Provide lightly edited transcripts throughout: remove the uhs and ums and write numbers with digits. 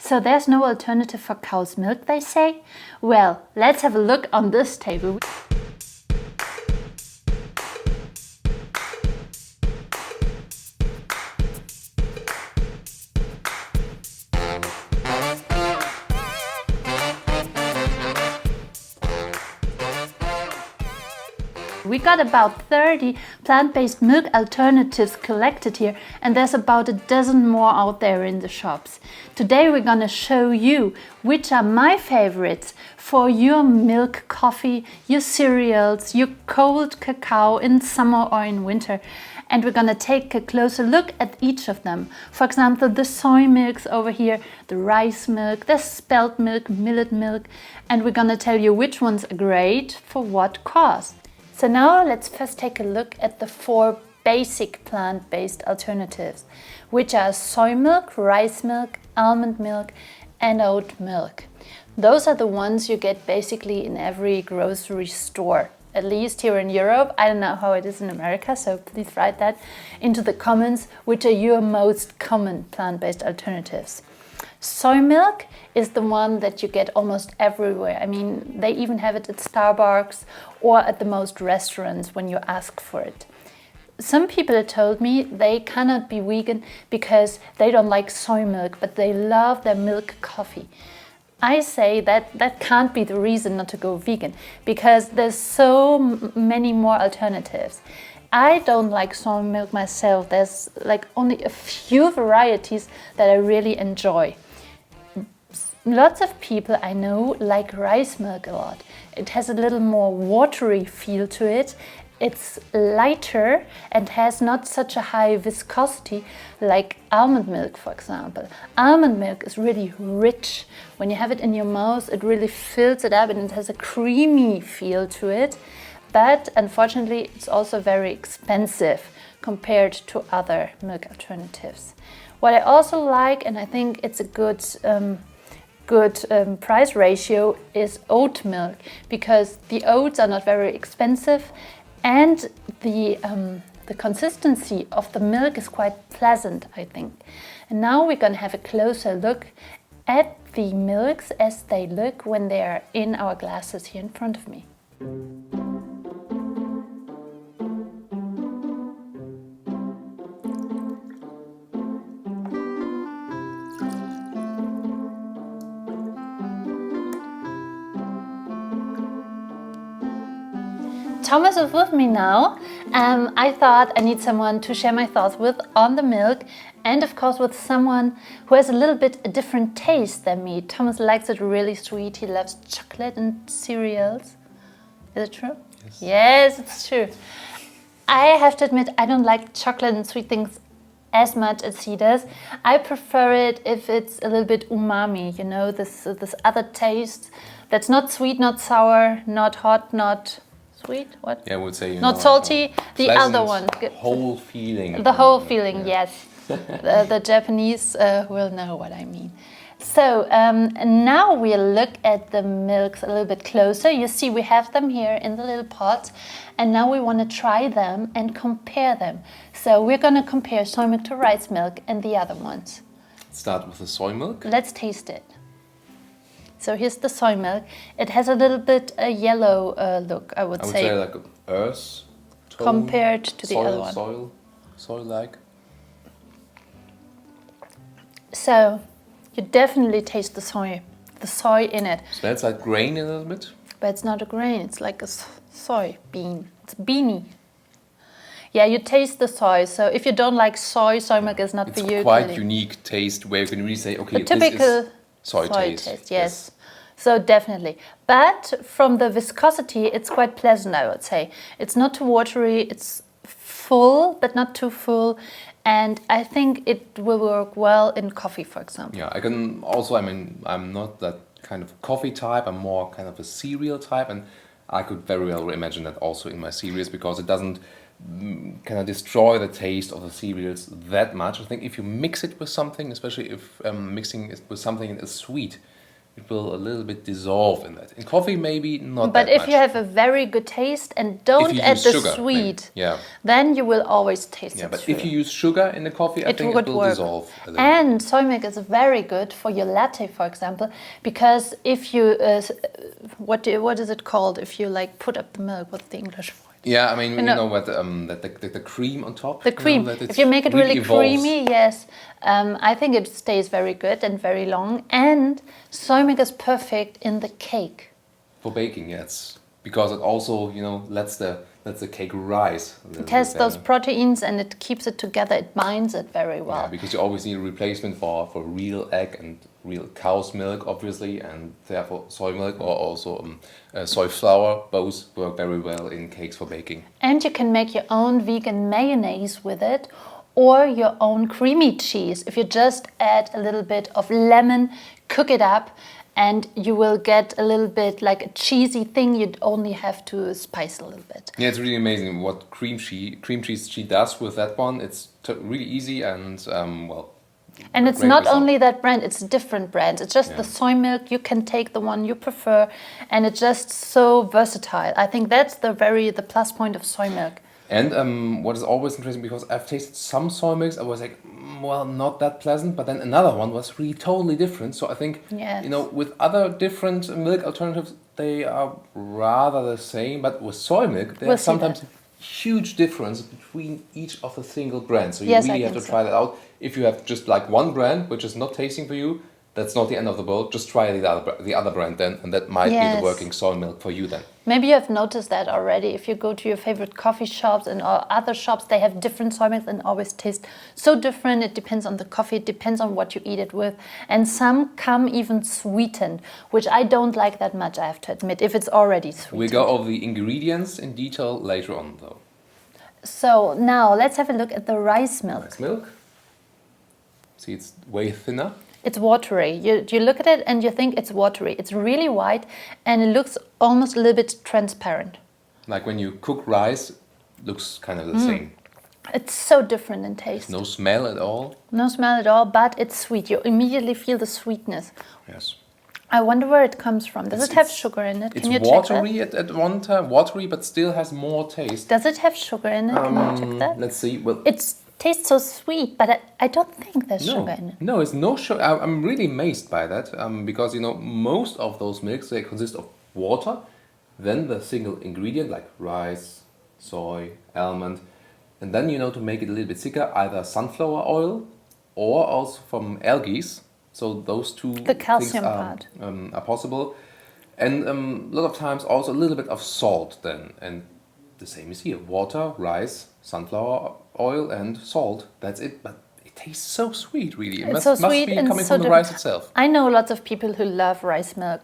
So there's no alternative for cow's milk, they say? Well, let's have a look on this table. We got about 30 plant-based milk alternatives collected here, and there's about a dozen more out there in the shops. Today we're gonna show you which are my favorites for your milk coffee, your cereals, your cold cacao in summer or in winter. And we're gonna take a closer look at each of them. For example, the soy milks over here, the rice milk, the spelt milk, millet milk, and we're gonna tell you which ones are great for what cost. So now let's first take a look at the 4 basic plant-based alternatives, which are soy milk, rice milk, almond milk, and oat milk. Those are the ones you get basically in every grocery store, at least here in Europe. I don't know how it is in America, so please write that into the comments, which are your most common plant-based alternatives. Soy milk is the one that you get almost everywhere. I mean, they even have it at Starbucks or at the most restaurants when you ask for it. Some people have told me they cannot be vegan because they don't like soy milk, but they love their milk coffee. I say that can't be the reason not to go vegan, because there's so many more alternatives. I don't like soy milk myself. There's like only a few varieties that I really enjoy. Lots of people I know like rice milk a lot. It has a little more watery feel to it. It's lighter and has not such a high viscosity like almond milk, for example. Almond milk is really rich. When you have it in your mouth, it really fills it up and it has a creamy feel to it. But unfortunately, it's also very expensive compared to other milk alternatives. What I also like, and I think it's a good price ratio, is oat milk, because the oats are not very expensive and the consistency of the milk is quite pleasant, I think. And now we're going to have a closer look at the milks as they look when they are in our glasses here in front of me. Thomas is with me now. I thought I need someone to share my thoughts with on the milk, and of course with someone who has a little bit a different taste than me. Thomas likes it really sweet. He loves chocolate and cereals. Is it true? Yes. Yes, it's true. I have to admit I don't like chocolate and sweet things as much as he does. I prefer it if it's a little bit umami, you know, this other taste that's not sweet, not sour, not hot, not sweet, what? Yeah, I would say not salty. The pleasant, other one. Whole feeling. The whole feeling, yeah. Yes. the Japanese will know what I mean. So now we'll look at the milks a little bit closer. You see we have them here in the little pots, and now we want to try them and compare them. So we're going to compare soy milk to rice milk and the other ones. Start with the soy milk. Let's taste it. So here's the soy milk. It has a little bit a yellow look, I would say. I would say like earth tone, compared to the other one. Soil-like. So you definitely taste the soy in it. Smells like grain a little bit. But it's not a grain, it's like a soy bean. It's beanie. Yeah, you taste the soy. So if you don't like soy milk is not for you. It's quite unique taste where you can really say, okay, a typical this is soy taste. Yes. So definitely. But from the viscosity, it's quite pleasant, I would say. It's not too watery, it's full, but not too full. And I think it will work well in coffee, for example. Yeah, I can also, I mean, I'm not that kind of coffee type, I'm more kind of a cereal type, and I could very well imagine that also in my cereals, because it doesn't kind of destroy the taste of the cereals that much. I think if you mix it with something, especially if mixing it with something that is sweet, it will a little bit dissolve in that. In coffee, maybe not But that if much. you have a very good taste and don't you add use the sugar, sweet, maybe. Yeah. then you will always taste Yeah, it but through. if you use sugar in the coffee, I It think would it will work. dissolve a little And soy milk is very good for your latte, for example, because if you, what is it called? If you like put up the milk, what's the English for it? bit. Yeah, I mean, You you know- know what, the cream on top. The cream. That If you make it really evolves. creamy, yes, I think it stays very good and very long. And soy milk is perfect in the cake. For baking, yes, because it also, lets the cake rise. It has those proteins and it keeps it together. It binds it very well. Yeah, because you always need a replacement for real egg and real cow's milk, obviously, and therefore soy milk or also soy flour. Both work very well in cakes for baking. And you can make your own vegan mayonnaise with it, or your own creamy cheese. If you just add a little bit of lemon, cook it up, and you will get a little bit like a cheesy thing. You'd only have to spice a little bit. Yeah, it's really amazing what cream cheese she does with that one. It's really easy and well. And it's great not result. only that brand, it's different brands. It's just the soy milk. You can take the one you prefer, and it's just so versatile. I think that's the plus point of soy milk. And what is always interesting, because I've tasted some soy milks, I was like, well, not that pleasant, but then another one was really totally different. So I think, Yes. with other different milk alternatives, they are rather the same, but with soy milk, there's We'll see sometimes a huge difference between each of the single brands. So you Yes, I really have to think so. try that out. If you have just like one brand, which is not tasting for you, that's not the end of the world. Just try the other brand then, and that might be Yes. the working soy milk for you then. Maybe you have noticed that already. If you go to your favorite coffee shops and other shops, they have different soy milks and always taste so different. It depends on the coffee, it depends on what you eat it with. And some come even sweetened, which I don't like that much, I have to admit, if it's already sweetened. We go over the ingredients in detail later on though. So now let's have a look at the rice milk. Rice milk. See, it's way thinner. It's watery. You look at it and you think it's watery. It's really white and it looks almost a little bit transparent. Like when you cook rice, looks kind of the same. It's so different in taste. No smell at all. No smell at all, but it's sweet. You immediately feel the sweetness. Yes. I wonder where it comes from. Does it have sugar in it? It's Can you check that? watery at one time, watery, but still has more taste. Does it have sugar in it? Can you check that? Let's see. Well, It tastes so sweet, but I don't think there's sugar in it. No, it's no sugar. I'm really amazed by that because most of those milks, they consist of water, then the single ingredient like rice, soy, almond, and then to make it a little bit thicker, either sunflower oil or also from algae. So those two The calcium things part. are possible, and a lot of times also a little bit of salt then, and the same is here: water, rice, sunflower oil, and salt. That's it. But it tastes so sweet, really. It It's so sweet be and coming so from the different. rice itself. I know lots of people who love rice milk.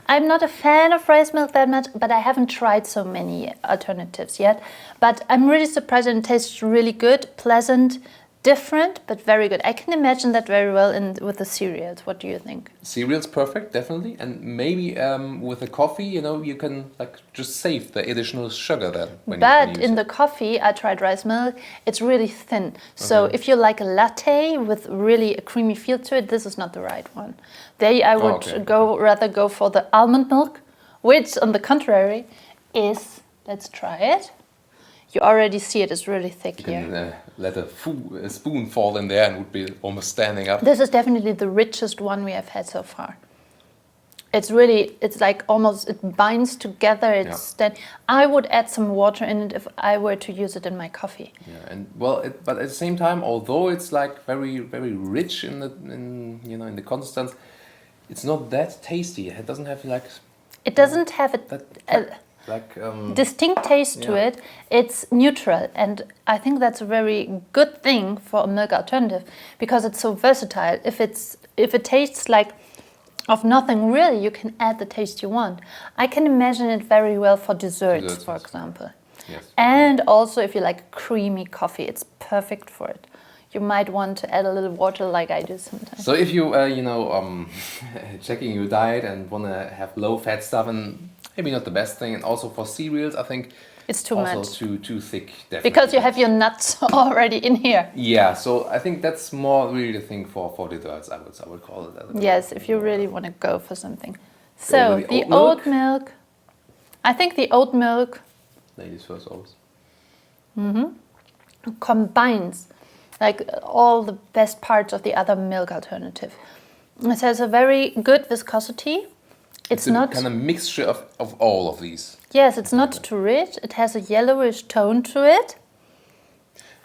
I'm not a fan of rice milk that much, but I haven't tried so many alternatives yet. But I'm really surprised, and it tastes really good, pleasant, different, but very good. I can imagine that very well with the cereals. What do you think? Cereal's perfect, definitely, and maybe with the coffee, you can just save the additional sugar then. When But you use in it. the coffee, I tried rice milk. It's really thin. So if you like a latte with really a creamy feel to it, this is not the right one. I would rather go for the almond milk, which on the contrary is, let's try it. You already see it is really thick you here. can let a spoon fall in there and would be almost standing up. This is definitely the richest one we have had so far. It's like almost, it binds together. I would add some water in it if I were to use it in my coffee. Yeah, and but at the same time, although it's like very, very rich in the consistence, it's not that tasty. It doesn't have It doesn't have distinct taste to it. It's neutral, and I think that's a very good thing for a milk alternative because it's so versatile. If it tastes like of nothing really, you can add the taste you want. I can imagine it very well for desserts, for example. Yes. And also if you like creamy coffee, it's perfect for it. You might want to add a little water like I do sometimes. So if you checking your diet and want to have low fat stuff, and maybe not the best thing, and also for cereals, I think It's too also much. too thick. Definitely. Because you have your nuts already in here. Yeah, so I think that's more really the thing for desserts. I would call it that. Yes, if you really want to go for something. So with the oat oat milk. I think the oat milk ladies first always. combines like all the best parts of the other milk alternative. It has a very good viscosity. It's a not kind of mixture of all of these. Yes, it's not too rich. It has a yellowish tone to it.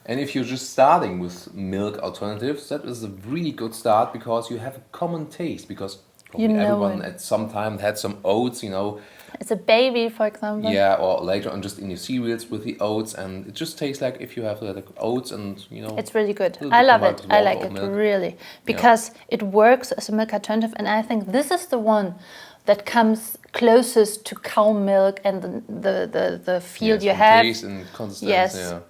And if you're just starting with milk alternatives, that is a really good start because you have a common taste. Because probably everyone at some time had some oats, you know. It's a baby, for example. Yeah, or later on just in your cereals with the oats, and it just tastes like if you have like oats and you know. It's really good. I love it. I like it really because it works as a milk alternative, and I think this is the one that comes closest to cow milk and the feel you have. Taste and consistency. Yes. Yeah.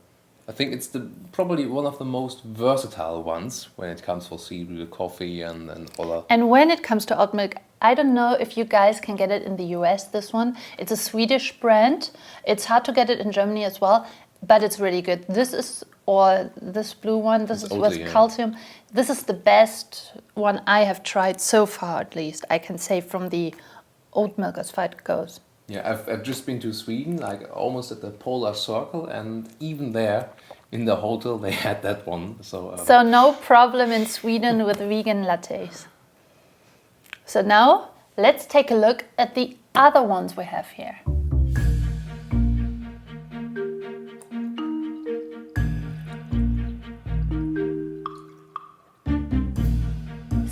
I think it's probably one of the most versatile ones when it comes for cereal, coffee, and other. And when it comes to oat milk, I don't know if you guys can get it in the US, this one. It's a Swedish brand. It's hard to get it in Germany as well, but it's really good. This blue one, this is with calcium. This is the best one I have tried so far, at least. I can say from the oat milk as far as it goes. Yeah, I've just been to Sweden, like almost at the polar circle, and even there, in the hotel, they had that one. So no problem in Sweden with vegan lattes. So now, let's take a look at the other ones we have here.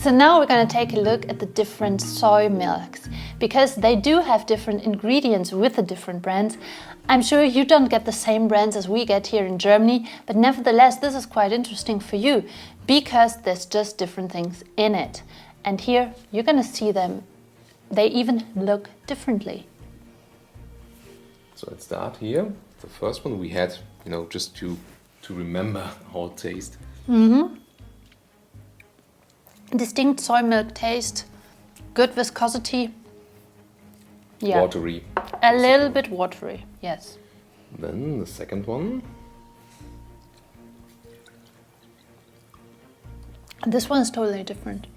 So now we're going to take a look at the different soy milks, because they do have different ingredients with the different brands. I'm sure you don't get the same brands as we get here in Germany, but nevertheless this is quite interesting for you, because there's just different things in it. And here you're going to see them. They even look differently. So let's start here. The first one we had, you know, just to remember how it tastes. Distinct soy milk taste, good viscosity. Yeah. Watery. A little bit watery, yes. Then the second one. This one is totally different.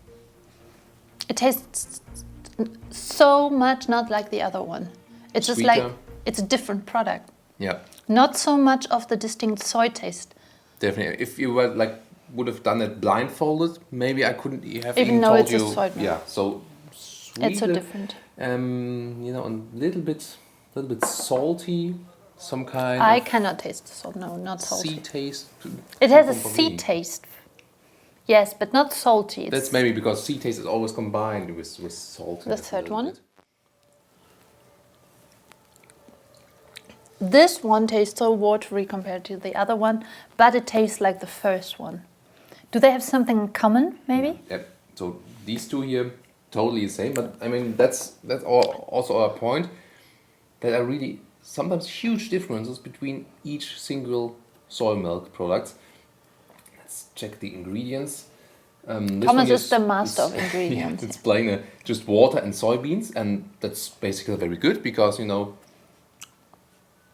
It tastes so much not like the other one. It's just Sweeter. like, it's a different product. Yeah. Not so much of the distinct soy taste. Definitely. If you were would have done it blindfolded, maybe I couldn't have even told it's you. A soy milk. Yeah, so sweet. It's so different. You know, a little bit salty, some kind. I cannot taste the salt. No, not salty. Sea taste. It has a sea taste. Yes, but not salty. That's maybe because sea taste is always combined with salt. The third one. This one tastes so watery compared to the other one, but it tastes like the first one. Do they have something in common, maybe? Yeah. So these two here, totally the same. But I mean, that's also our point. There are really sometimes huge differences between each single soy milk product. Let's check the ingredients. Thomas is the master of ingredients. Yeah, it's plain just water and soybeans, and that's basically very good because you know.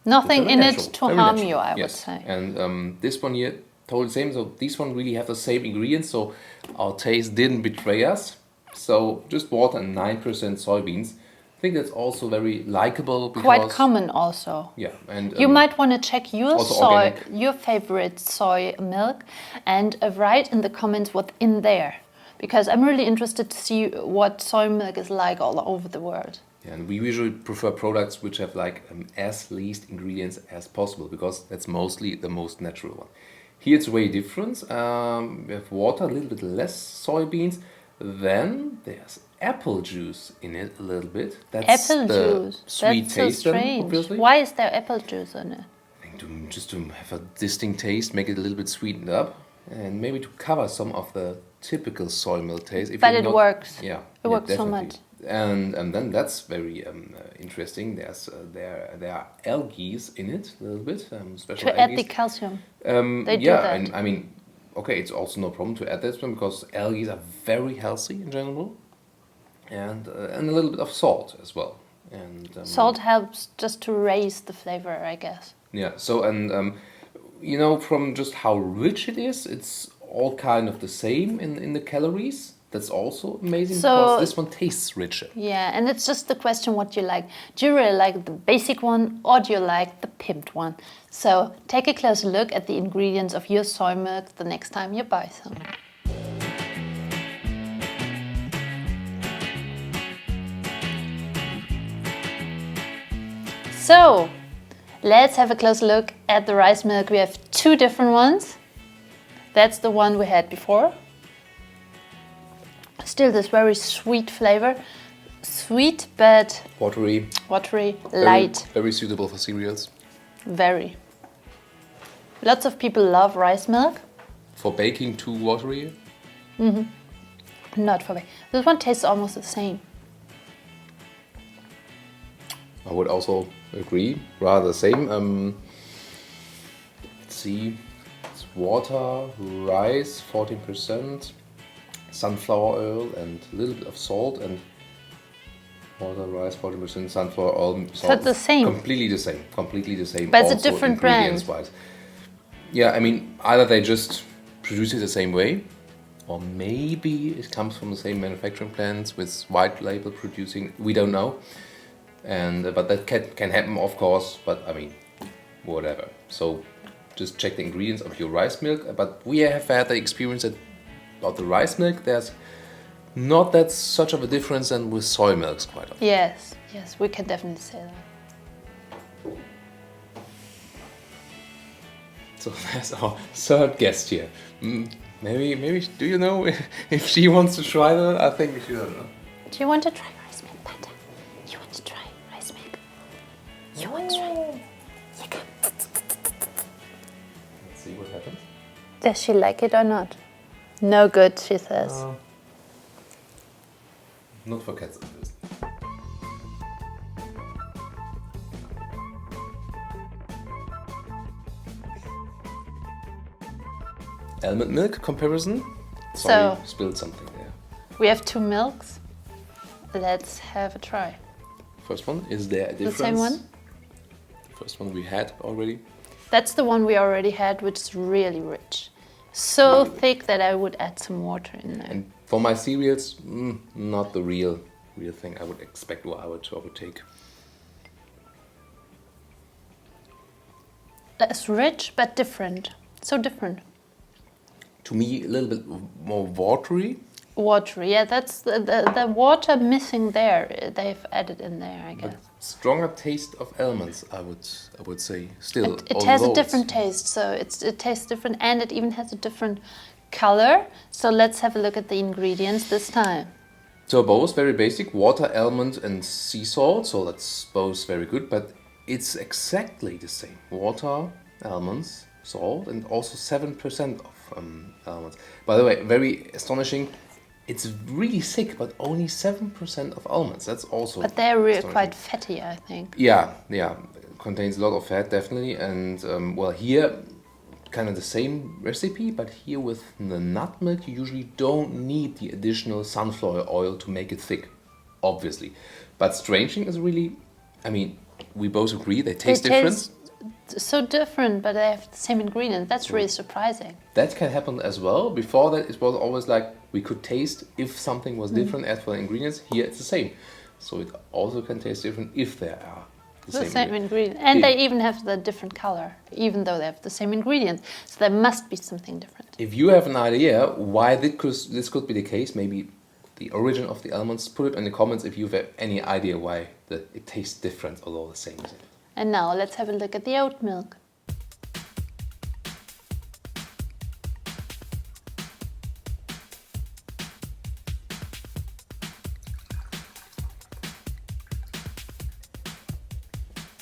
Nothing in natural, it to harm you, I would say. And this one here, totally the same. So these one really have the same ingredients. So our taste didn't betray us. So just water and 9% soybeans. I think that's also very likable. Quite common also. Yeah, and you might want to check your organic. your favorite soy milk, and write in the comments what's in there, because I'm really interested to see what soy milk is like all over the world. Yeah, and we usually prefer products which have as least ingredients as possible because that's mostly the most natural one. Here it's way different. We have water, a little bit less soybeans. Then there's apple juice in it a little bit. That's apple the juice. Sweet That's taste, so strange. obviously. Why is there apple juice in it? I think just to have a distinct taste, make it a little bit sweetened up, and maybe to cover some of the typical soy milk taste. But it works. Yeah, it works definitely. so much. And then that's very interesting. There are algae in it a little bit, special to algae. add the calcium. They do that. And I mean, okay, it's also no problem to add this one because algae are very healthy in general, and a little bit of salt as well. And salt helps just to raise the flavor, I guess. yeah. So and you know, from just how rich it is, it's all kind of the same in the calories. That's also amazing So- because this one tastes richer. Yeah, and it's just the question what you like. Do you really like the basic one or do you like the pimped one? So take a closer look at the ingredients of your soy milk the next time you buy some. So let's have a close look at the rice milk. We have two different ones. That's the one we had before. Still this very sweet flavor. Sweet but Watery, watery, very- light, very suitable for cereals. very. Lots of people love rice milk. For baking, too watery. Not for me. This one tastes almost the same. I would also agree, rather the same. Let's see, it's water, rice, 14%, sunflower oil, and a little bit of salt, and water, rice, 40%, sunflower oil, salt. So it's the same. Completely the same. Completely the same. But it's a also different brand. ingredients-wise. Yeah, I mean, either they just produce it the same way, or maybe it comes from the same manufacturing plants with white label producing. We don't know. And but that can happen, of course. But I mean, whatever. So just check the ingredients of your rice milk. But we have had the experience that about the rice milk, there's not that such of a difference than with soy milks quite often. Yes, yes, we can definitely say that. So there's our third guest here. Maybe do you know if she wants to try that? I think she doesn't know. Do you want to try rice milk, Panda? You want to try rice milk? You want to try? You can. Let's see what happens. Does she like it or not? No good, she says. Not for cats, at least. Almond milk comparison. Sorry, So- spilled something there. We have two milks. Let's have a try. First one, is there a difference? The same one? First one we had already. That's the one we already had, which is really rich. So thick that I would add some water in there. And for my cereals, not the real thing I would expect or I would take. Less rich, but different. So different. To me, a little bit more watery. Watery, yeah, that's the water missing there. They've added in there, I guess. Stronger taste of almonds, I would say. Still, It has a although different taste, so it tastes different, and it even has a different color. So let's have a look at the ingredients this time. So both very basic, water, almond, and sea salt. So that's both very good, but it's exactly the same. Water, almonds, salt, and also 7% of almonds. By the way, very astonishing. It's really thick, but only 7% of almonds. That's also. But they're really astonishing. quite fatty, I think. Yeah, contains a lot of fat, definitely. And well, here, kind of the same recipe, but here with the nut milk, you usually don't need the additional sunflower oil to make it thick, obviously. But stranging is really, I mean, we both agree they taste different. Taste so different, but they have the same ingredients. That's really surprising. That can happen as well. Before that, it was always like we could taste if something was different as for the ingredients. Here, it's the same. So it also can taste different if there are the The same same ingredients. ingredient. And Yeah. they even have the different color, even though they have the same ingredients. So there must be something different. If you have an idea why this could be the case, maybe the origin of the almonds, put it in the comments if you have any idea why it tastes different, although the same as it. And now let's have a look at the oat milk.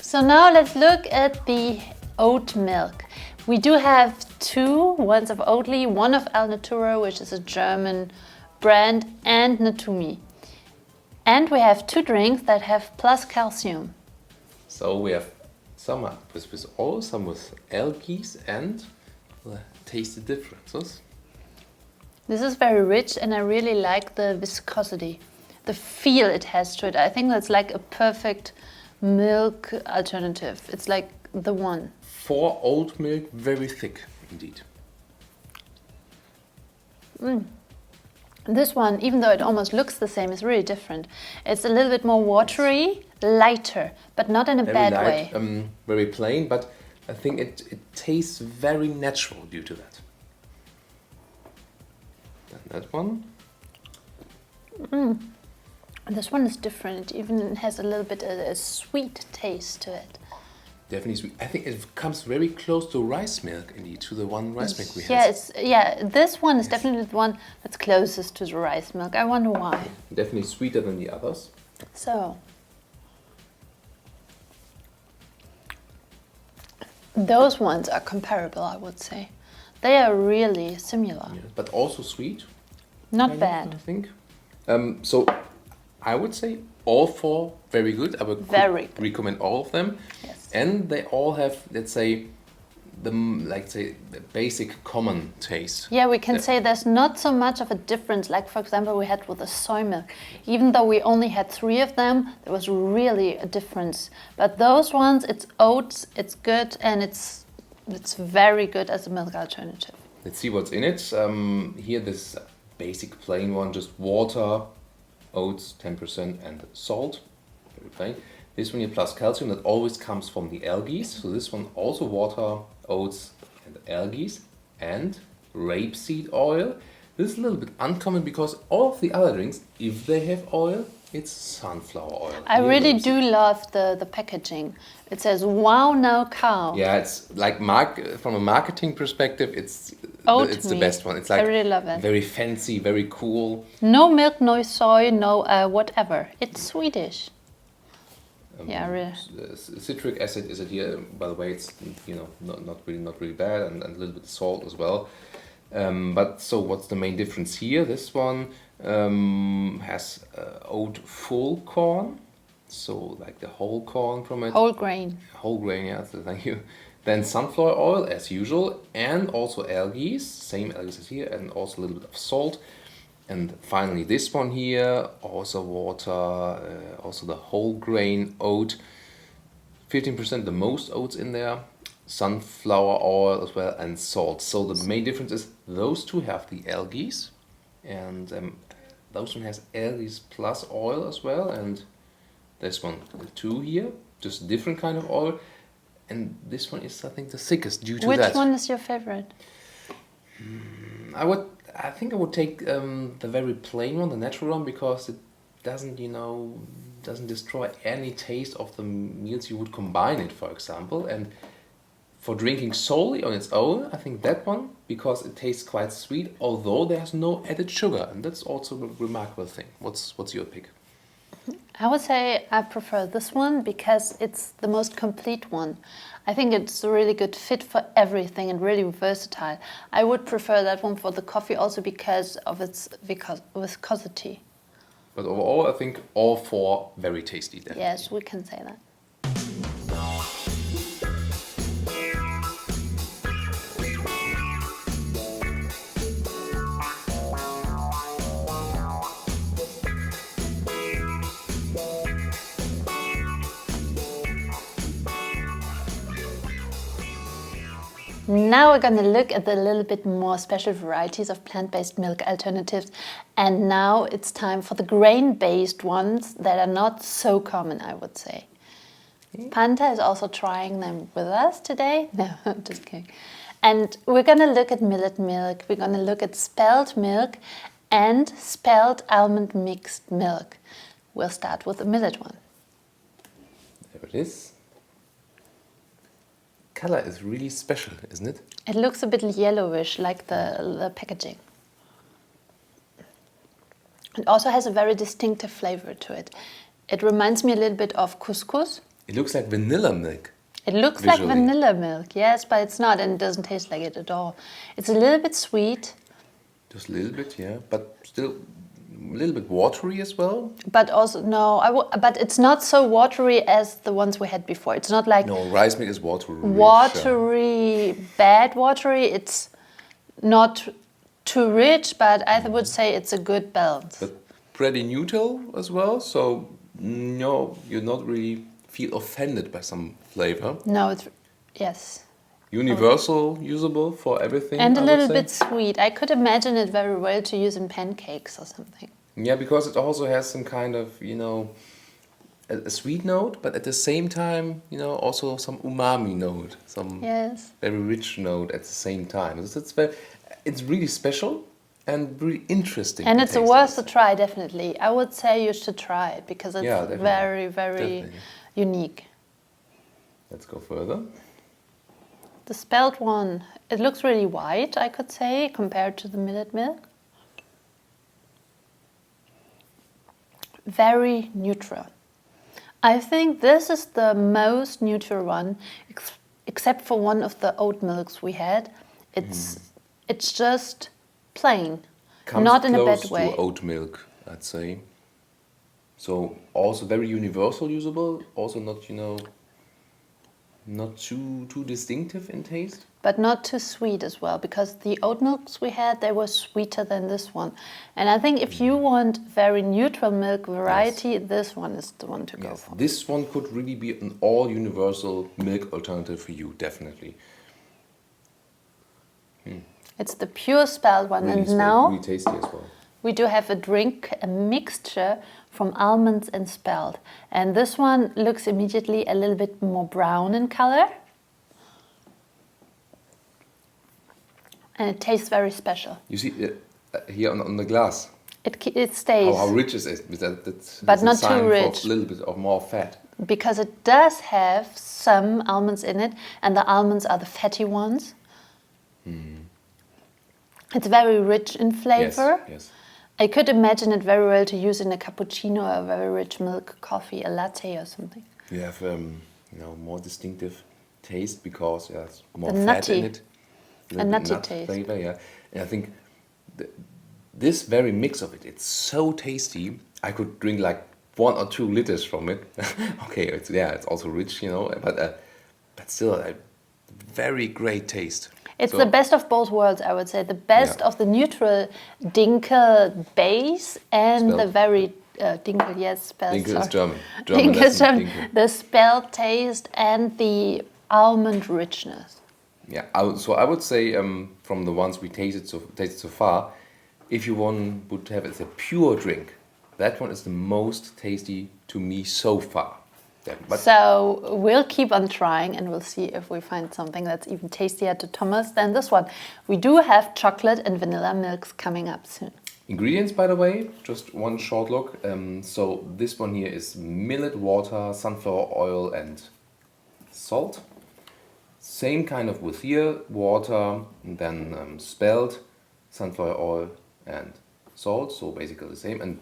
So now let's look at the oat milk. We do have two, one's of Oatly, one of Alnatura, which is a German brand, and Natumi. And we have two drinks that have plus calcium. So we have some with oil, some with algae, and taste the differences. This is very rich and I really like the viscosity. the feel it has to it. I think that's like a perfect milk alternative. It's like the one. For oat milk, very thick indeed. This one, even though it almost looks the same, is really different. It's a little bit more watery, lighter, but not in a Very bad light, way. very plain, but I think it tastes very natural due to that. And that one. This one is different. It even has a little bit of a sweet taste to it. Definitely sweet. I think it comes very close to rice milk, indeed, to the one rice milk we Yeah, had. this one is definitely the one that's closest to the rice milk. I wonder why. Definitely sweeter than the others. So, those ones are comparable, I would say. They are really similar. Yeah, but also sweet. Not kind of, bad. I think. So I would say all four very good. I would Very good. recommend all of them. Yes. And they all have, let's say, the basic common taste. Yeah, we can say there's not so much of a difference. Like, for example, we had with the soy milk. Even though we only had 3 of them, there was really a difference. But those ones, it's oats, it's good, and it's very good as a milk alternative. Let's see what's in it. Here, this basic plain one, just water, oats 10%, and salt. Very plain. This one here plus calcium, that always comes from the algae. So this one also water, oats, and algae, and rapeseed oil. This is a little bit uncommon because all of the other drinks, if they have oil, it's sunflower oil. I really do love the packaging. It says, "Wow, now cow." Yeah, it's like from a marketing perspective, it's the best one. It's like I really love it. very fancy, very cool. No milk, no soy, no whatever. It's Swedish. Yeah, really. Citric acid is it here. By the way, it's not really bad, and a little bit of salt as well. But so what's the main difference here? This one has oat full corn, so like the whole corn from it. Whole grain. Whole grain, yeah. So thank you. Then sunflower oil as usual, and also algae, same algae as here, and also a little bit of salt. And finally this one here, also water, also the whole grain oat, 15%, the most oats in there, sunflower oil as well, and salt. So the main difference is those two have the algae, and those one has algae plus oil as well, and this one too here, just different kind of oil. And this one is, I think, the thickest due to that. Which one is your favorite? I think I would take the very plain one, the natural one, because it doesn't destroy any taste of the meals you would combine it, for example. And for drinking solely on its own, I think that one, because it tastes quite sweet, although there's no added sugar, and that's also a remarkable thing. What's your pick? I would say I prefer this one because it's the most complete one. I think it's a really good fit for everything and really versatile. I would prefer that one for the coffee also because of its viscosity. But overall, I think all four very tasty. Definitely. Yes, we can say that. Now we're going to look at the little bit more special varieties of plant-based milk alternatives, and now it's time for the grain-based ones that are not so common, I would say. Panta is also trying them with us today. No, I'm just kidding. And we're going to look at millet milk, we're going to look at spelt milk and Spelt-Almond mixed milk. We'll start with the millet one. There it is. Color is really special, isn't it? It looks a bit yellowish, like the packaging. It also has a very distinctive flavor to it. It reminds me a little bit of couscous. It looks like vanilla milk. It looks visually. like vanilla milk, yes, but it's not, and it doesn't taste like it at all. It's a little bit sweet. Just a little bit, yeah, but still a little bit watery as well. But also, no, but it's not so watery as the ones we had before. It's not like No, rice milk is watery. watery, bad watery. It's not too rich, but I would say it's a good balance. But pretty neutral as well. So no, you're not really feel offended by some flavor. No, it's yes. Universal, usable for everything. And a I would little say. bit sweet. I could imagine it very well to use in pancakes or something. Yeah, because it also has some kind of, a sweet note, but at the same time, also some umami note, some Yes. very rich note at the same time. It's really special and really interesting. And to it's taste, worth a try, definitely. I would say you should try it because it's Yeah, definitely. very, very Definitely. unique. Let's go further. The spelt one, it looks really white, I could say, compared to the millet milk. Very neutral. I think this is the most neutral one, except for one of the oat milks we had. It's just plain, Comes not in a close bad way. to oat milk, I'd say. So also very universal usable, also not, not too distinctive in taste. But not too sweet as well, because the oat milks we had, they were sweeter than this one. And I think if you want very neutral milk variety, this one is the one to go for. This one could really be an all universal milk alternative for you, definitely. It's the pure spelt one. Really And sweet, now really tasty as well. we do have a drink, a mixture from almonds and spelt. And this one looks immediately a little bit more brown in color. And it tastes very special. You see here on the glass It stays, how rich it is. That's But a not sign too for rich. a little bit of more fat. because it does have some almonds in it, and the almonds are the fatty ones. It's very rich in flavor. Yes. I could imagine it very well to use in a cappuccino or a very rich milk coffee, a latte or something. You have more distinctive taste because there's more The fat nutty. in it. A nutty nut taste. flavor, yeah. And I think this very mix of it, it's so tasty. I could drink like 1 or 2 liters from it. Okay, it's also rich, but still a very great taste. It's So- the best of both worlds, I would say. The best of the neutral dinkel base and Spelt. the very dinkel, yes, spelt. Dinkel is sorry. German. Dinkel is lesson, German. Dinkel. The spelt taste and the almond richness. Yeah, I would say from the ones we tasted so far, if you would have it as a pure drink, that one is the most tasty to me so far. Yeah, but So we'll keep on trying and we'll see if we find something that's even tastier to Thomas than this one. We do have chocolate and vanilla milks coming up soon. ingredients, by the way, just one short look. So this one here is millet, water, sunflower oil, and salt. Same kind of with here, water, and then spelt, sunflower oil, and salt. So basically the same, and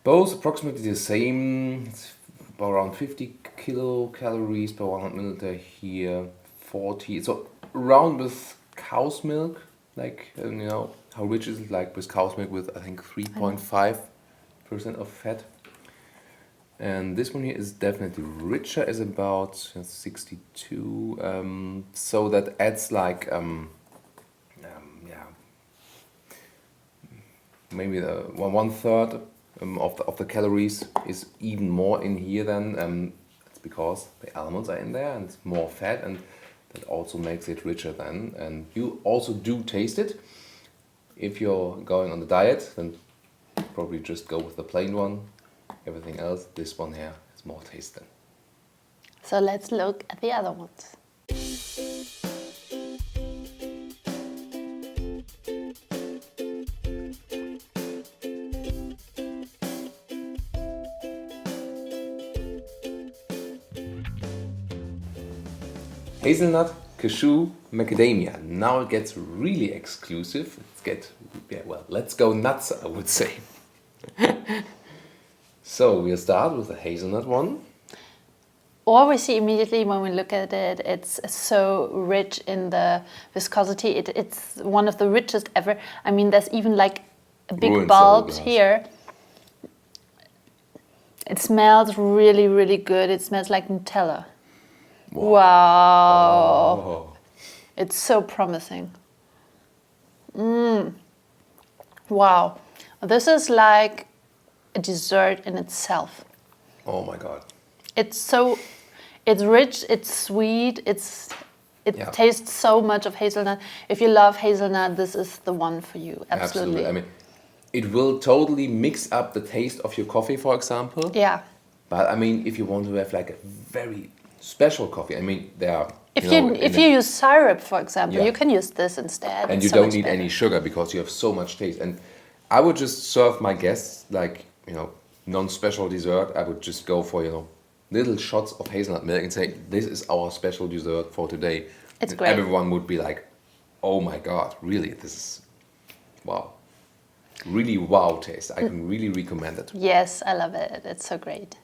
both approximately the same. It's around 50 kilocalories per 100 milliliter here, 40. So around with cow's milk, like how rich is it? Like with cow's milk with I think 3.5% of fat. And this one here is definitely richer, is about 62. So that adds like maybe the one third of the calories is even more in here than it's because the almonds are in there and it's more fat, and that also makes it richer then. And you also do taste it. If you're going on the diet, then probably just go with the plain one. Everything else, this one here has more taste then. So let's look at the other ones. Hazelnut, cashew, macadamia. Now it gets really exclusive. Let's go nuts, I would say. So we'll start with the hazelnut one. Or we see immediately when we look at it, it's so rich in the viscosity. It's one of the richest ever. I mean, there's even like a big Ruins the bulb whole glass. here. It smells really, really good. It smells like Nutella. Wow. Oh. It's so promising. Wow. This is like a dessert in itself. Oh my God. It's rich, it's sweet, it tastes so much of hazelnut. If you love hazelnut, this is the one for you. Absolutely. I mean, it will totally mix up the taste of your coffee, for example. Yeah. But I mean, if you want to have like a very special coffee, I mean, there are. If you use syrup, for example, you can use this instead. And you don't need any sugar because you have so much taste. And I would just serve my guests like, non-special dessert. I would just go for, little shots of hazelnut milk and say, this is our special dessert for today. It's and great. Everyone would be like, oh my God, really? This is, wow. Really wow taste. I can really recommend it. Yes, I love it. It's so great.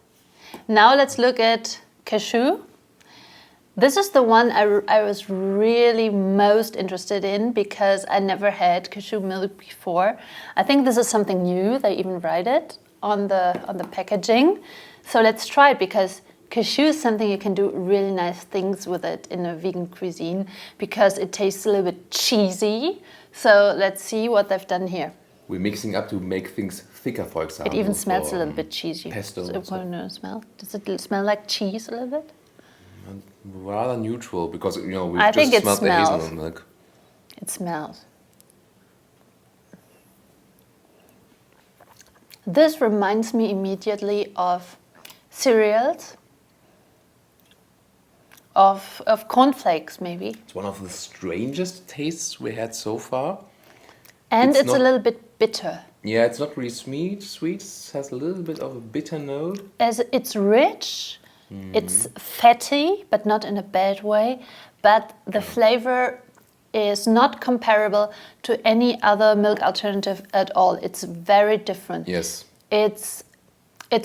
Now let's look at cashew. This is the one I was really most interested in because I never had cashew milk before. I think this is something new. They even write it on the packaging. So let's try it because cashew is something you can do really nice things with it in a vegan cuisine because it tastes a little bit cheesy. So let's see what they've done here. We're mixing up to make things thicker, for example. It even smells a little bit cheesy. Pesto. Smell? Does it smell like cheese a little bit? Rather neutral because we've I think just it smelled the hazelnut milk. It smells. This reminds me immediately of cereals, of cornflakes maybe. It's one of the strangest tastes we had so far. And it's a little bit bitter. Yeah, it's not really sweet. Sweet has a little bit of a bitter note. As it's rich, it's fatty, but not in a bad way. But the flavor is not comparable to any other milk alternative at all. It's very different. Yes. It's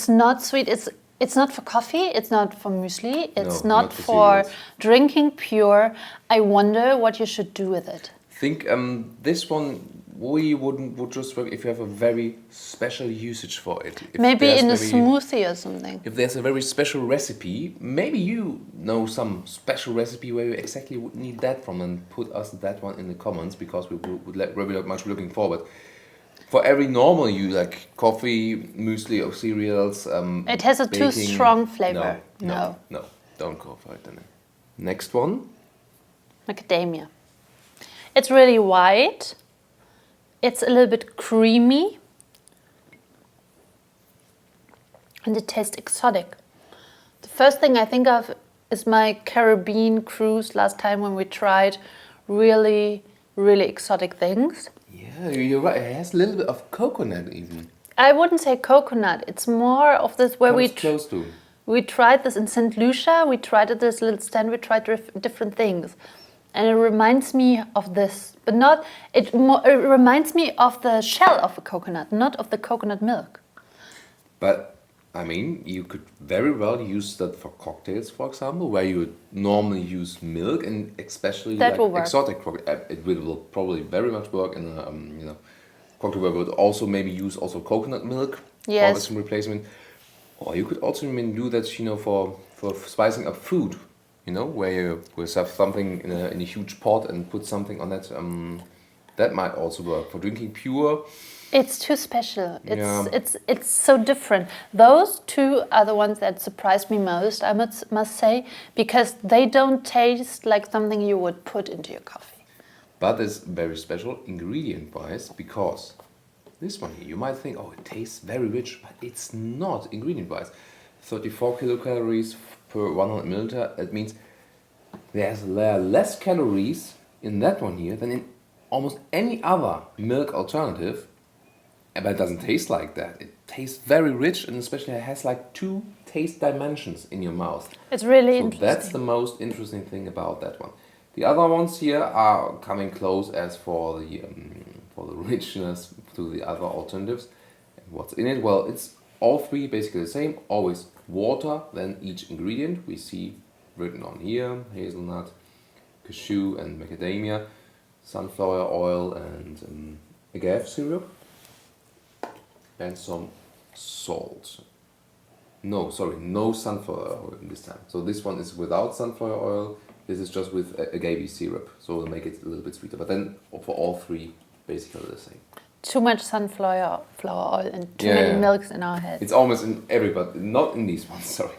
not sweet. It's not for coffee. It's not for muesli. It's not for drinking pure. I wonder what you should do with it. Think this one would just work if you have a very special usage for it. Maybe in a smoothie or something. If there's a very special recipe, maybe you know some special recipe where you exactly would need that from, and put us that one in the comments because we would very much looking forward. For every normal you like coffee, muesli or cereals. It has a baking, too strong flavor. No, don't go for it. Then. Next one. Macadamia. It's really white. It's a little bit creamy. And it tastes exotic. The first thing I think of is my Caribbean cruise last time when we tried really, really exotic things. Yeah, you're right. It has a little bit of coconut even. I wouldn't say coconut. It's more of this where we tried this in St. Lucia. We tried at this little stand. We tried different things. And it reminds me of this, but not. It reminds me of the shell of a coconut, not of the coconut milk. But I mean, you could very well use that for cocktails, for example, where you would normally use milk, and especially that like exotic. It will probably very much work in a cocktail where we would also maybe use also coconut milk as a replacement. Or you could also do that, for spicing up food. Where you will have something in a huge pot and put something on that. That might also work for drinking pure. It's too special. It's so different. Those two are the ones that surprised me most, I must say, because they don't taste like something you would put into your coffee. But it's very special ingredient-wise because this one here, you might think, oh, it tastes very rich, but it's not ingredient-wise. 34 kilocalories per 100 milliliter. That means there are less calories in that one here than in almost any other milk alternative. But it doesn't taste like that. It tastes very rich, and especially it has like 2 taste dimensions in your mouth. It's really interesting. That's the most interesting thing about that one. The other ones here are coming close as for the richness to the other alternatives. And what's in it? Well, it's all 3 basically the same. Always water, then each ingredient. We see written on here, hazelnut, cashew and macadamia, sunflower oil and agave syrup. And some salt. No sunflower oil this time. So this one is without sunflower oil. This is just with agave syrup. So it'll make it a little bit sweeter. But then for all 3, basically the same. too much sunflower oil and too many milks in our head. It's almost in every, but not in these ones, sorry.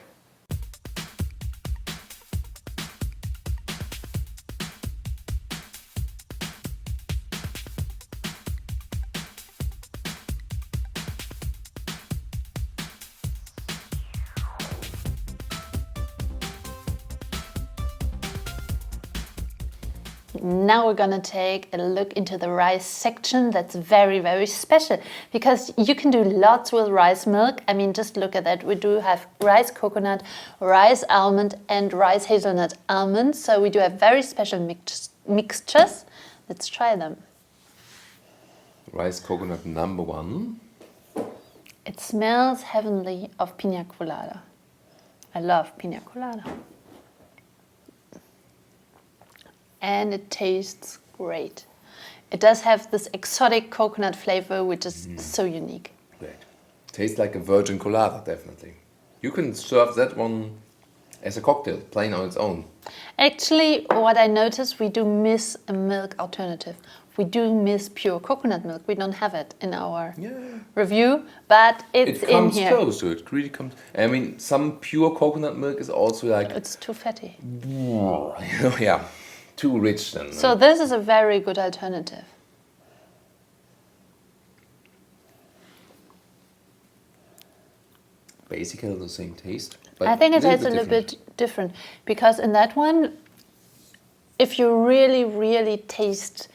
Now we're gonna take a look into the rice section. That's very, very special because you can do lots with rice milk. I mean, just look at that. We do have rice coconut, rice almond and rice hazelnut almond. So we do have very special mixtures. Let's try them. Rice coconut number 1. It smells heavenly of pina colada. I love pina colada. And it tastes great. It does have this exotic coconut flavor, which is so unique. Great. Tastes like a virgin colada, definitely. You can serve that one as a cocktail, plain on its own. Actually, what I noticed, we do miss a milk alternative. We do miss pure coconut milk. We don't have it in our review, but it's in here. It comes close to it. Really comes. I mean, some pure coconut milk is also like... It's too fatty. Yeah. Too rich then. So this is a very good alternative. Basically the same taste. But I think it tastes a little bit different because in that one, if you really, really taste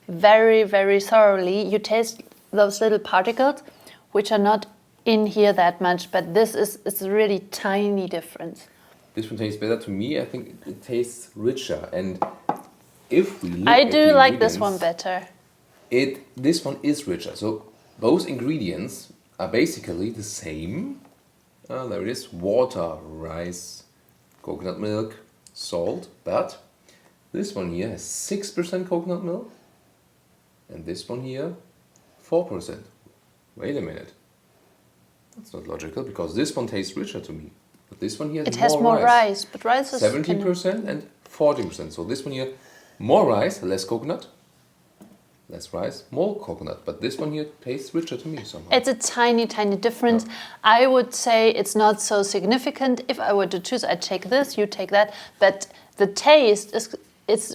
very, very thoroughly, you taste those little particles, which are not in here that much, but this is a really tiny difference. This one tastes better to me. I think it tastes richer, and if we look I at do the like this one ingredients, better. This one is richer. So both ingredients are basically the same. There it is: water, rice, coconut milk, salt. But this one here has 6% coconut milk, and this one here 4%. Wait a minute. That's not logical because this one tastes richer to me. But this one here has more rice, but rice is 70% and 40%. So this one here, more rice, less coconut. Less rice, more coconut. But this one here tastes richer to me somehow. It's a tiny, tiny difference. I would say it's not so significant. If I were to choose, I'd take this, you take that. But the taste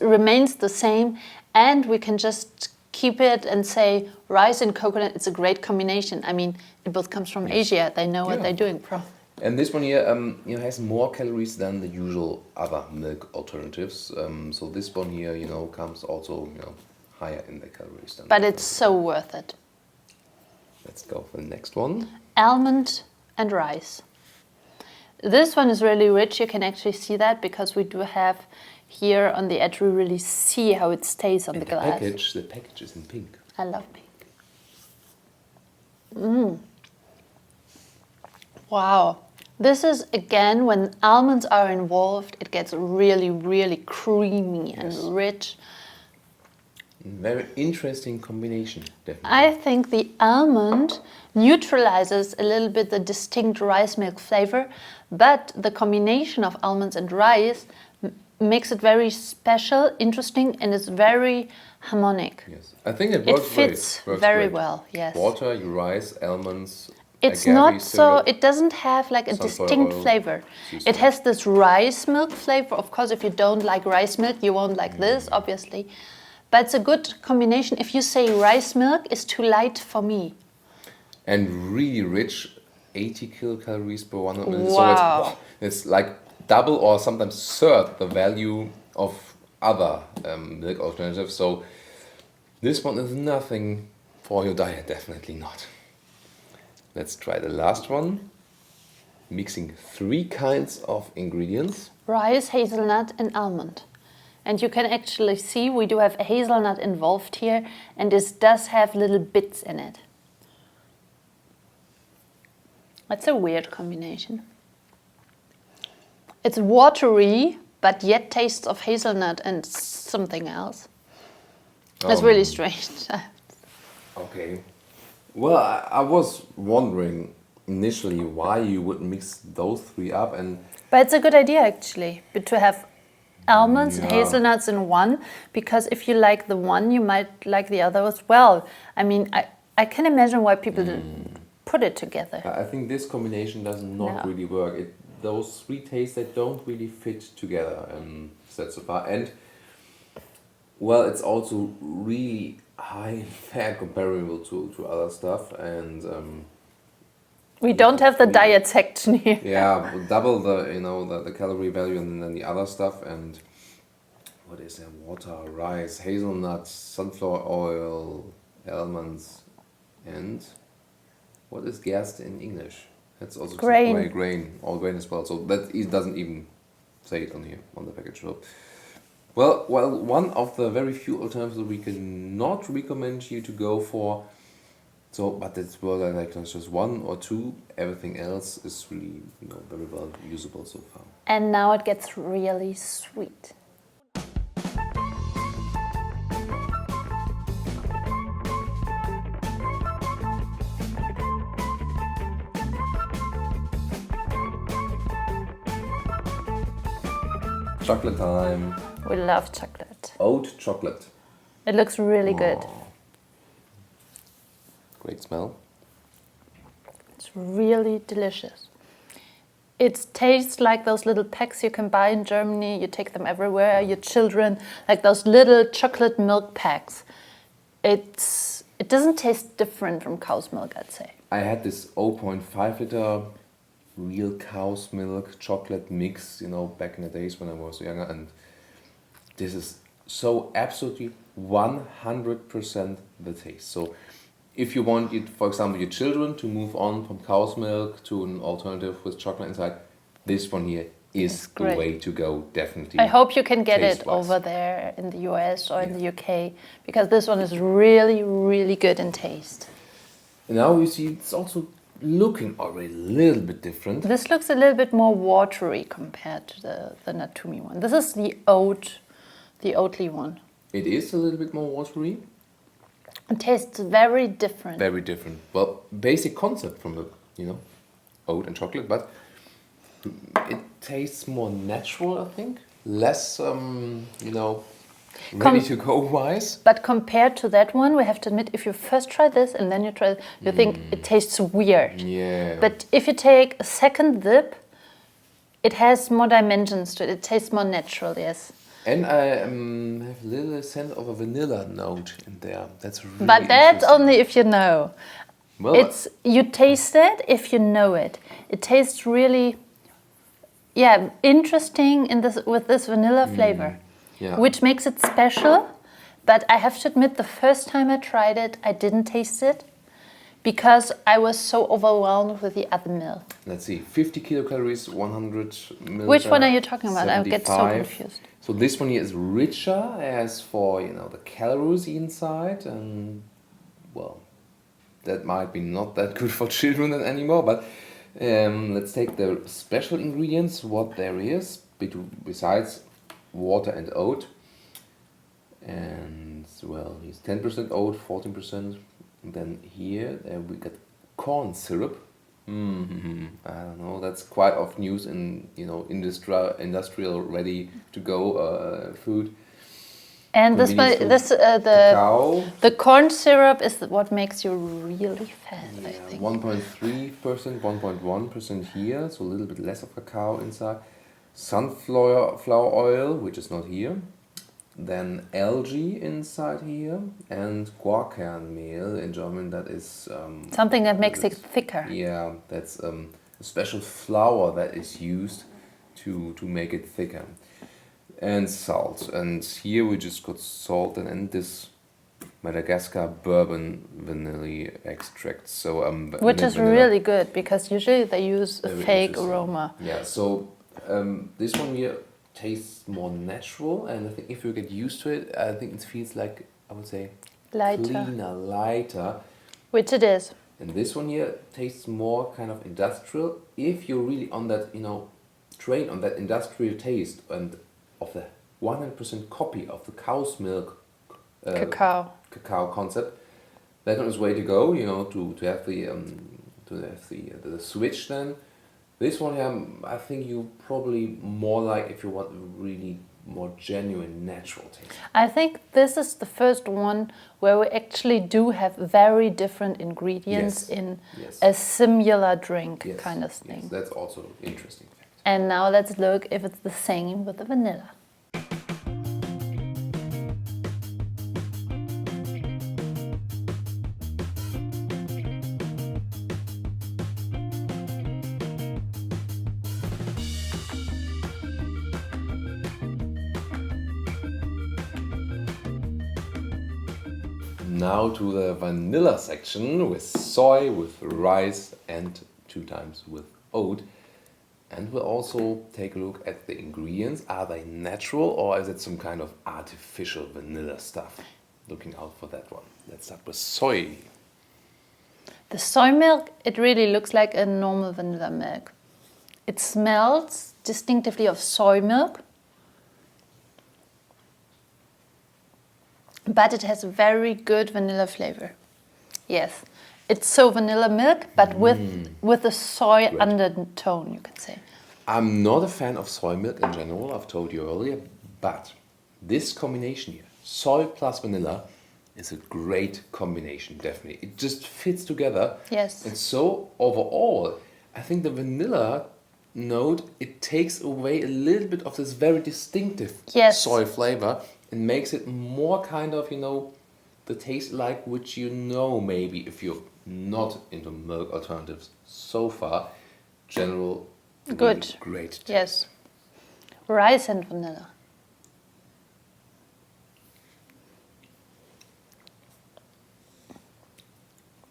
remains the same, and we can just keep it and say rice and coconut, it's a great combination. I mean, it both comes from Asia. They know what they're doing from. And this one here has more calories than the usual other milk alternatives. So this one here, comes also higher in the calories than. But it's so worth it. Let's go for the next one. Almond and rice. This one is really rich. You can actually see that because we do have here on the edge. We really see how it stays on the glass. The package is in pink. I love pink. Wow. This is, again, when almonds are involved, it gets really, really creamy and rich. Very interesting combination, definitely. I think the almond neutralizes a little bit the distinct rice milk flavor, but the combination of almonds and rice makes it very special, interesting, and it's very harmonic. Yes, I think it works fits very well, yes. Water, rice, almonds. It's not so, it doesn't have like a distinct flavor. It has this rice milk flavor. Of course, if you don't like rice milk, you won't like this, obviously. But it's a good combination. If you say rice milk is too light for me. And really rich, 80 kilocalories per 100 ml. Wow. So it's like double or sometimes third the value of other milk alternatives. So this one is nothing for your diet, definitely not. Let's try the last one. Mixing 3 kinds of ingredients. Rice, hazelnut and almond. And you can actually see we do have a hazelnut involved here, and this does have little bits in it. That's a weird combination. It's watery, but yet tastes of hazelnut and something else. It's really strange. Okay. Well, I was wondering initially why you would mix those 3 up, but it's a good idea actually, to have almonds and hazelnuts in one, because if you like the one, you might like the other as well. I mean, I can imagine why people put it together. I think this combination does not really work. Those three tastes, they don't really fit together, so far. And well, it's also really high in fat comparable to other stuff, and we don't have the diet section here. yeah, double the calorie value than the other stuff. And what is there? Water, rice, hazelnuts, sunflower oil, almonds, and what is Gerste in English? That's also grain. Grain, all grain as well. So that it doesn't even say it on here on the package. So, well, one of the very few alternatives that we cannot recommend you to go for. So, but it's well like just one or two. Everything else is really very well usable so far. And now it gets really sweet. Chocolate time. We love chocolate. Oat-Chocolate. It looks really good. Great smell. It's really delicious. It tastes like those little packs you can buy in Germany. You take them everywhere. Your children, like those little chocolate milk packs. It doesn't taste different from cow's milk, I'd say. I had this 0.5 liter real cow's milk chocolate mix, back in the days when I was younger, and this is so absolutely 100% the taste. So if you want, for example, your children to move on from cow's milk to an alternative with chocolate inside, this one here is the way to go, definitely. I hope you can get it taste-wise. over there in the US or in the UK, because this one is really, really good in taste. And now you see it's also looking already a little bit different. This looks a little bit more watery compared to the Natumi one. This is the Oatly one. It is a little bit more watery. It tastes very different. Very different. Well, basic concept from the, oat and chocolate, but it tastes more natural, I think. Less, ready to go wise. But compared to that one, we have to admit, if you first try this and then you try it, you think it tastes weird. Yeah. But if you take a second dip, it has more dimensions to it. It tastes more natural, yes. And I have a little sense of a vanilla note in there. That's really But that's interesting. only if you know. Well, You taste it if you know it. It tastes really, interesting with this vanilla flavor, which makes it special. But I have to admit, the first time I tried it, I didn't taste it because I was so overwhelmed with the other milk. Let's see, 50 kilocalories, 100 milliliters. Which one are you talking about? 75. I get so confused. So this one here is richer as for, the calories inside, and well, that might be not that good for children anymore, but let's take the special ingredients, what there is, besides water and oat. And, well, here's 10% oat, 14%. And then here we got corn syrup. I don't know, that's quite of news in, industrial ready to go food. And Cacao. the corn syrup is what makes you really fat, I think. 1.3%, 1.1% here, so a little bit less of cacao inside. Sunflower oil, which is not here. Then algae inside here, and Guarkernmehl in German. That is something that makes it thicker. Yeah, that's a special flour that is used to make it thicker. And salt, and here we just got salt and this Madagascar bourbon vanilla extract. So which is really good because usually they use a fake aroma. Yeah, so this one here tastes more natural, and I think if you get used to it, I think it feels like, I would say, cleaner, lighter. Which it is. And this one here tastes more kind of industrial. If you're really on that, train on that industrial taste and of the 100% copy of the cow's milk cacao concept, that is way to go. To have the switch then. This one here, I think you probably more like if you want really more genuine, natural taste. I think this is the first one where we actually do have very different ingredients in a similar drink kind of thing. Yes, that's also interesting fact. And now let's look if it's the same with the vanilla. Now to the vanilla section with soy, with rice, and 2 times with oat. And we'll also take a look at the ingredients. Are they natural or is it some kind of artificial vanilla stuff? Looking out for that one. Let's start with soy. The soy milk, it really looks like a normal vanilla milk. It smells distinctively of soy milk, but it has a very good vanilla flavor. Yes, it's so vanilla milk, but with a soy undertone, you could say. I'm not a fan of soy milk in general, I've told you earlier, but this combination here, soy plus vanilla, is a great combination, definitely. It just fits together. Yes. And so, overall, I think the vanilla note, it takes away a little bit of this very distinctive soy flavor and makes it more kind of, you know, the taste like which you know maybe if you're not into milk alternatives so far. General, good. Really great taste. Yes. Rice and vanilla.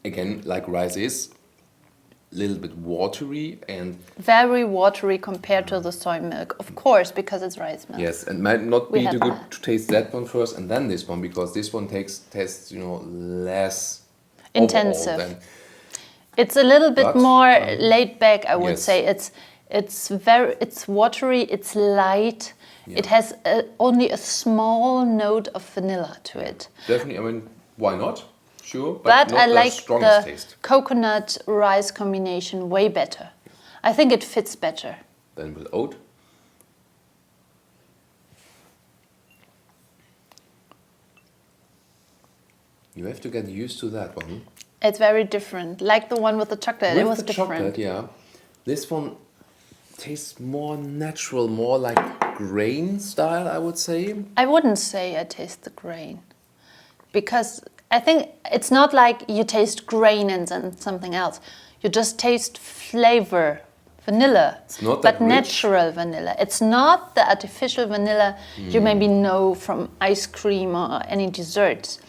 Again, like rice is, a little bit watery and... Very watery compared to the soy milk, of course, because it's rice milk. Yes, and might not be too good to taste that one first and then this one, because this one tastes, you know, less intensive. It's a little bit more laid back, I would say. It's watery, it's light. Yeah. It has only a small note of vanilla to it. Definitely, I mean, why not? Sure, but not I like the taste. coconut rice combination way better. I think it fits better. Then with oat. You have to get used to that one. It's very different, like the one with the chocolate. It was different. Chocolate, yeah. This one tastes more natural, more like grain style, I would say. I wouldn't say I taste the grain, because I think it's not like you taste grain and something else. You just taste flavor, vanilla, it's not that but rich. Natural vanilla. It's not the artificial vanilla you maybe know from ice cream or any desserts.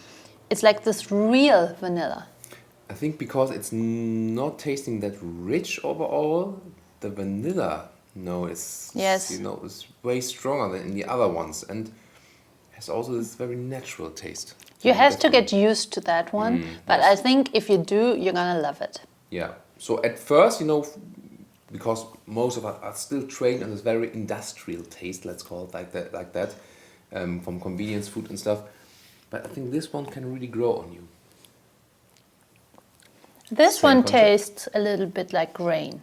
It's like this real vanilla. I think because it's not tasting that rich overall, the vanilla, is way stronger than in the other ones and has also this very natural taste. You have to get used to that one, but I think if you do, you're gonna love it. Yeah. So at first, because most of us are still trained on this very industrial taste, let's call it like that, from convenience food and stuff. But I think this one can really grow on you. This one tastes a little bit like grain.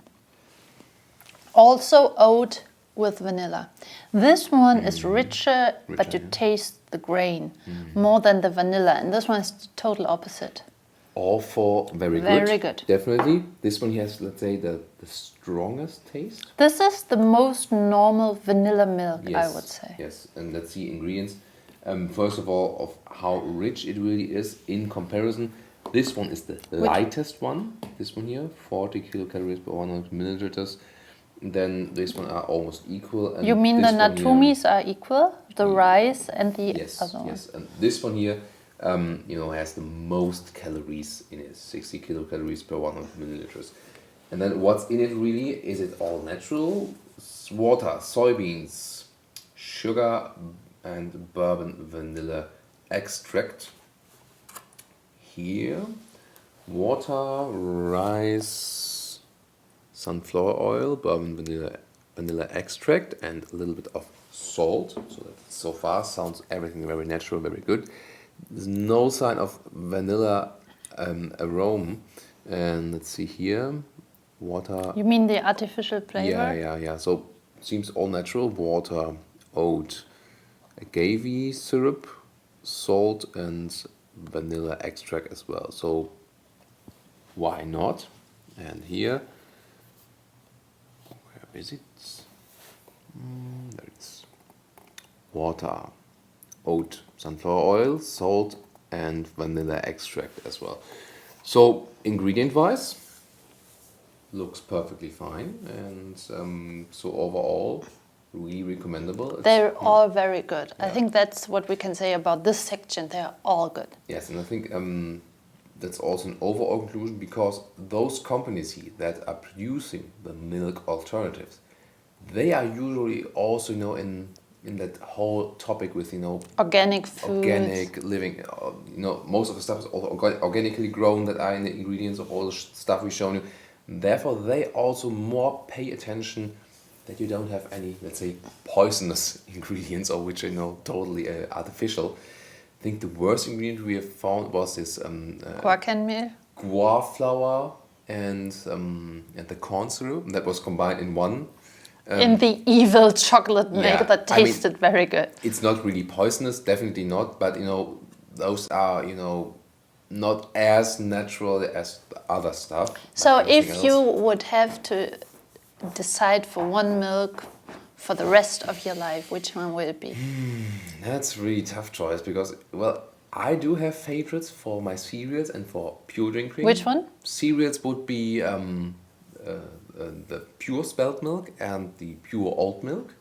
Also oat with vanilla. This one is richer, but you taste the grain more than the vanilla. And this one is the total opposite. All four very good. Very good. Definitely. This one has, let's say, the strongest taste. This is the most normal vanilla milk, I would say. Yes, and let's see ingredients. First of all, of how rich it really is in comparison. This one is the lightest one. This one here, 40 kilocalories per 100 milliliters. Then this one are almost equal. And you mean the Natumis are equal? The rice and the other one? Yes, and this one here, has the most calories in it, 60 kilocalories per 100 milliliters. And then what's in it really? Is it all natural? Water, soybeans, sugar, and bourbon vanilla extract. Here, water, rice, sunflower oil, bourbon vanilla extract, and a little bit of salt. So that so far sounds everything very natural, very good. There's no sign of vanilla aroma. And let's see here, water. You mean the artificial flavor? Yeah. So seems all natural. Water, oat, agave syrup, salt, and vanilla extract as well. So why not? And here, where is it? There it is. Water, oat, sunflower oil, salt, and vanilla extract as well. So ingredient wise, looks perfectly fine, and so overall, really recommendable. They're all very good. I think that's what we can say about this section. They're all good. Yes, and I think that's also an overall conclusion, because those companies here that are producing the milk alternatives, they are usually also, in that whole topic with, Organic food. organic living. Most of the stuff is also organically grown that are in the ingredients of all the stuff we've shown you. Therefore, they also more pay attention that you don't have any, let's say, poisonous ingredients, or which are, totally artificial. I think the worst ingredient we have found was this Guarcanmeal. guar flour and the corn syrup that was combined in one. In the evil chocolate milk yeah, that tasted very good. It's not really poisonous, definitely not, but those are not as natural as the other stuff. So like if everything you else. would have to decide for one milk for the rest of your life, which one will it be? That's a really tough choice, because, well, I do have favorites for my cereals and for pure drinking. Which one? Cereals would be the pure spelt milk and the pure oat milk,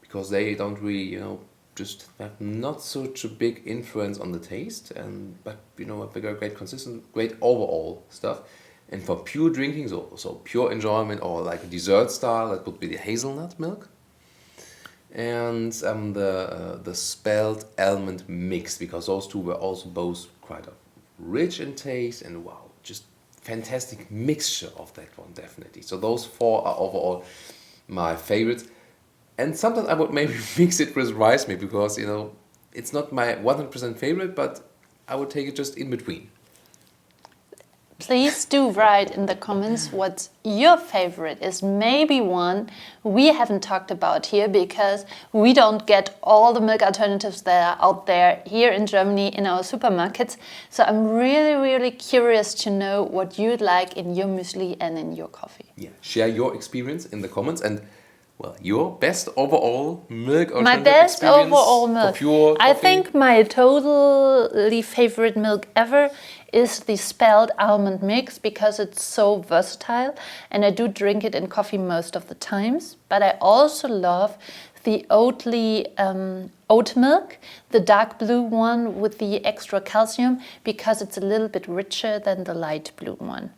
because they don't really, just have not such a big influence on the taste, but they got great consistent, great overall stuff. And for pure drinking, so pure enjoyment, or like a dessert style, that would be the hazelnut milk. And the Spelt-Almond mix, because those two were also both quite rich in taste, and wow, just fantastic mixture of that one, definitely. So those four are overall my favorites. And sometimes I would maybe mix it with rice milk, because it's not my 100% favorite, but I would take it just in between. Please do write in the comments what your favorite is. Maybe one we haven't talked about here, because we don't get all the milk alternatives that are out there here in Germany in our supermarkets. So I'm really, really curious to know what you'd like in your muesli and in your coffee. Yeah, share your experience in the comments, and well, your best overall milk alternative My best experience overall milk. for pure I coffee? think my totally favorite milk ever is the Spelt-Almond mix, because it's so versatile, and I do drink it in coffee most of the times. But I also love the oat milk, the dark blue one with the extra calcium, because it's a little bit richer than the light blue one.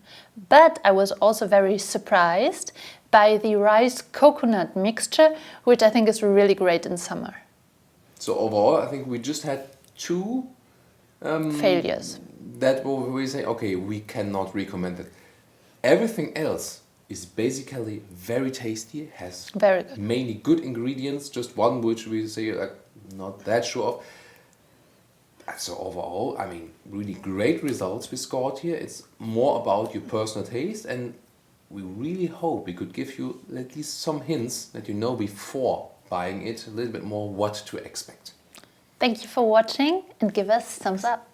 But I was also very surprised by the rice-coconut mixture, which I think is really great in summer. So overall, I think we just had two Failures. that we say, okay, we cannot recommend it. Everything else is basically very tasty, has Very good. mainly good ingredients, just one which we say like not that sure of. So overall, I mean, really great results we scored here. It's more about your personal taste, and we really hope we could give you at least some hints that before buying it a little bit more what to expect. Thank you for watching, and give us thumbs up.